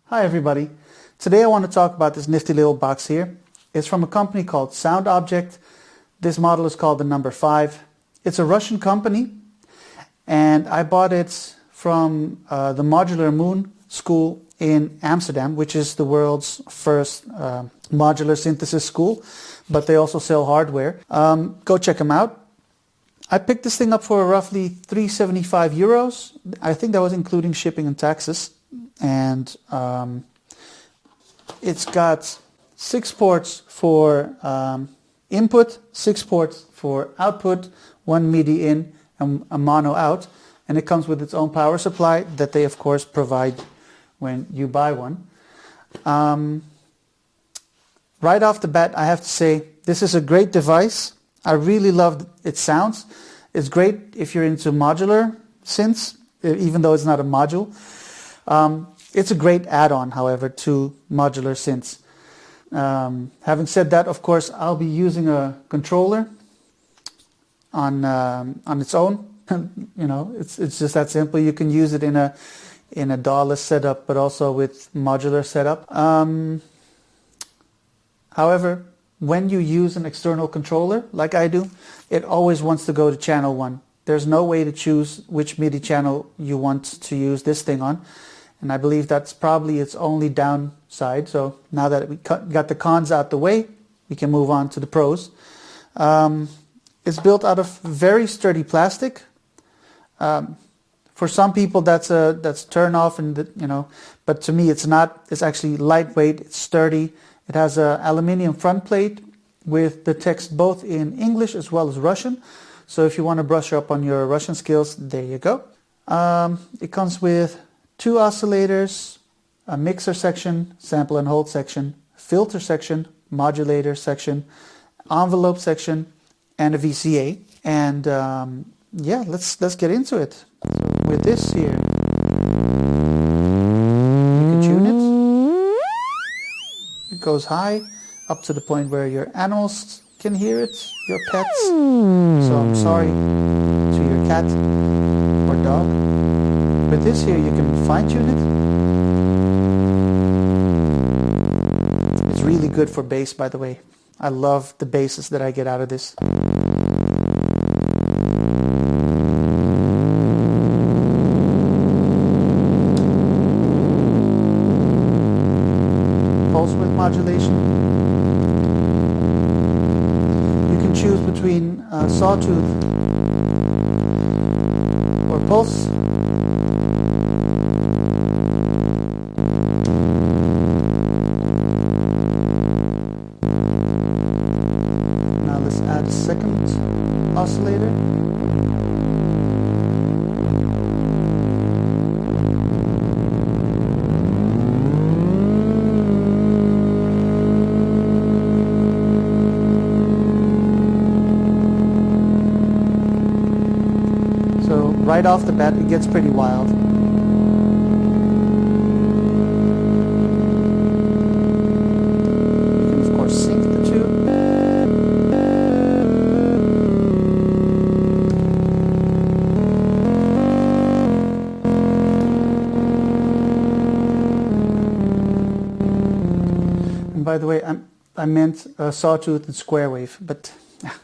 Hi everybody. Today I want to talk about this nifty little box here. It's from a company called Sound Object. This model is called the number 5. It's a Russian company and I bought it from the Modular Moon School in Amsterdam, which is the world's first modular synthesis school, but they also sell hardware. Go check them out. I picked this thing up for roughly 375 euros. I think that was including shipping and taxes. And it's got 6 ports for input, 6 ports for output, 1 MIDI in and a mono out, and it comes with its own power supply that they of course provide when you buy one. Right off the bat, I have to say this is a great device. I really love its sounds. It's great if you're into modular synths, even though it's not a module. It's a great add-on, however, to modular synths. Having said that, of course, I'll be using a controller on its own. You know, it's just that simple. You can use it in a DAW-less setup, but also with modular setup. However, when you use an external controller, like I do, it always wants to go to channel 1. There's no way to choose which MIDI channel you want to use this thing on. And I believe that's probably its only downside. So now that we got the cons out the way, we can move on to the pros. It's built out of very sturdy plastic. For some people that's turn off, and you know, but to me it's not. It's actually lightweight. It's sturdy. It has an aluminium front plate with the text both in English as well as Russian. So if you want to brush up on your Russian skills, there you go. It comes with 2 oscillators, a mixer section, sample and hold section, filter section, modulator section, envelope section, and a VCA. And yeah, let's get into it. So with this here, you can tune it. It goes high up to the point where your animals can hear it, your pets. So I'm sorry to your cat or dog. With this here, you can fine-tune it. It's really good for bass, by the way. I love the basses that I get out of this. Pulse width modulation. You can choose between sawtooth or pulse. Add a second oscillator. So right off the bat it gets pretty wild. You can of course sync the two. By the way, I meant sawtooth and square wave, but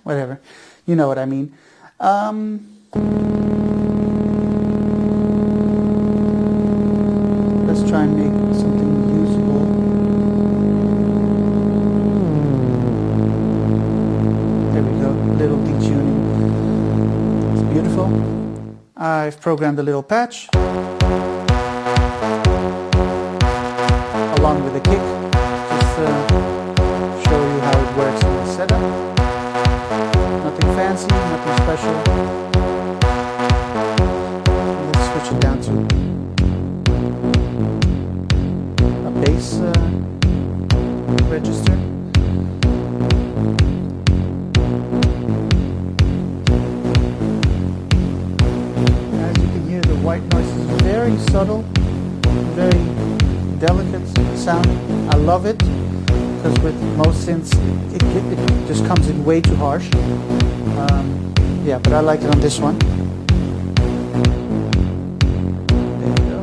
whatever. You know what I mean. Let's try and make something usable. There we go, little detuning. It's beautiful. I've programmed a little patch along with a kick. Show you how it works in the setup. Nothing fancy, nothing special. Let's switch it down to a bass register. As you can hear, the white noise is very subtle, very delicate sound. I love it. Because with most synths, it just comes in way too harsh. Yeah, but I like it on this one. There you go.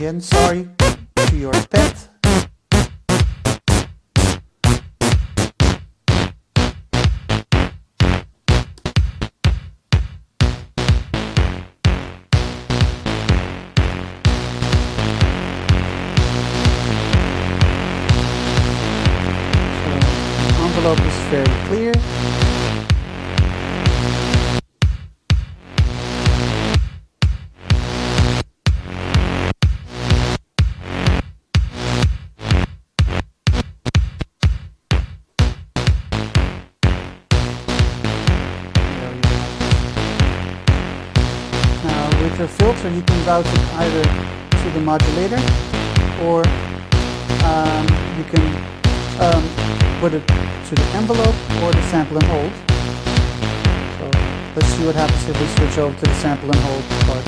Again, sorry to your pet. Envelope is very clear. Now with your filter you can route it either to the modulator or you can put it to the envelope or the sample and hold. So let's see what happens if we switch over to the sample and hold part.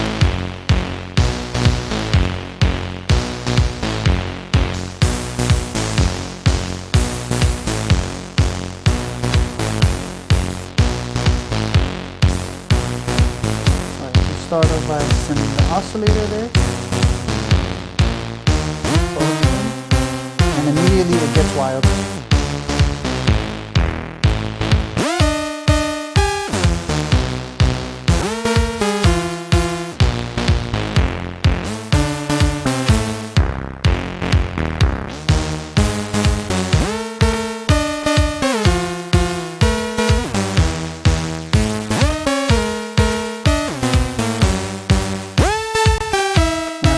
Alright, we start off by sending the oscillator there. And immediately it gets wild.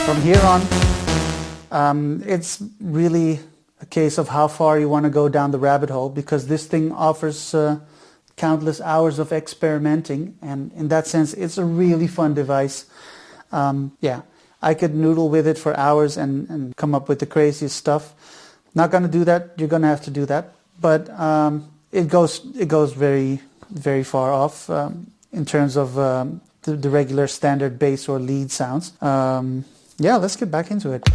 From here on, it's really a case of how far you want to go down the rabbit hole, because this thing offers countless hours of experimenting, and in that sense it's a really fun device. Yeah, I could noodle with it for hours and come up with the craziest stuff. Not going to do that, you're going to have to do that, but it goes very, very far off in terms of the regular standard bass or lead sounds. Yeah, let's get back into it.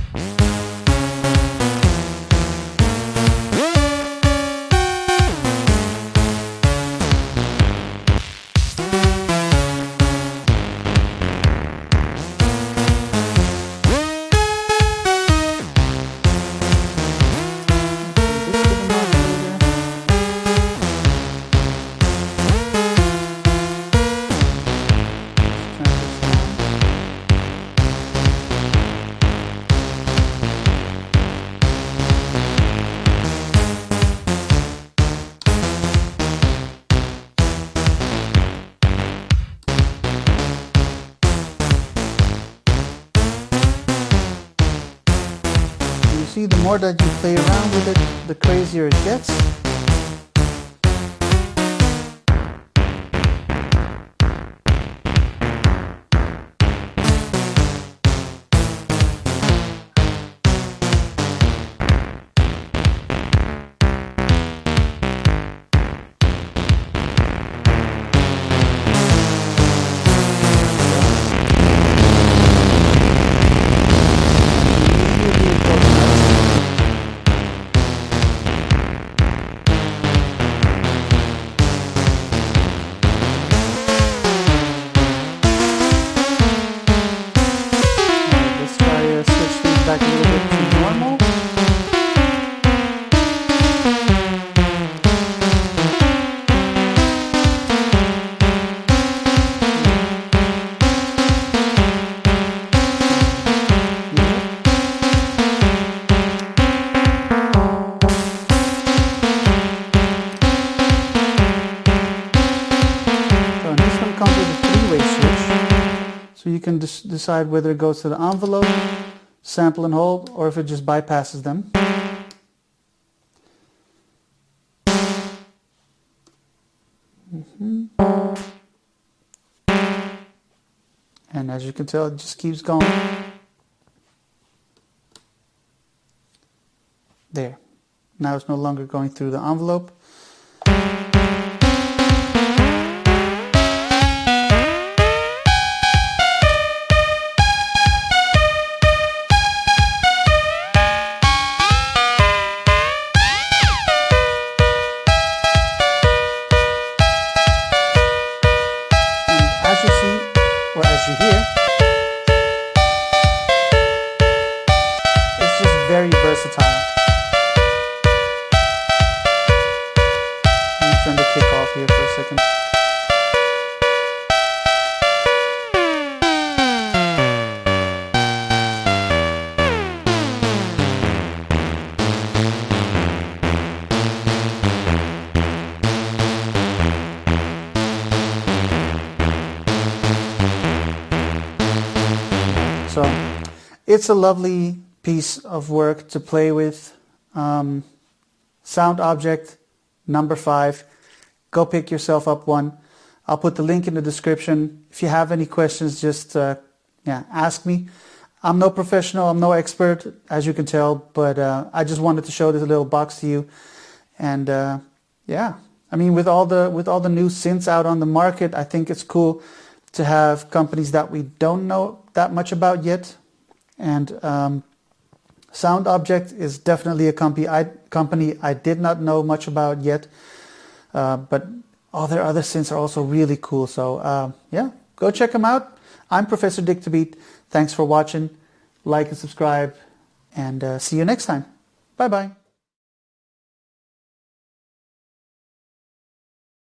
See, the more that you play around with it, the crazier it gets. Back a little bit to normal. So and this one comes with a three-way switch, so you can decide whether it goes to the envelope, sample and hold, or if it just bypasses them. And as you can tell, it just keeps going. There. Now it's no longer going through the envelope. As you hear, awesome. So it's a lovely piece of work to play with. Sound Object number 5. Go pick yourself up one. I'll put the link in the description. If you have any questions, just ask me. I'm no professional, I'm no expert, as you can tell, but I just wanted to show this little box to you. And I mean, with all the new synths out on the market, I think it's cool to have companies that we don't know that much about yet. And Sound Object is definitely a company I did not know much about yet, but all their other synths are also really cool. So go check them out. I'm Professor Dick to Beat. Thanks for watching. Like and subscribe, and see you next time. Bye bye.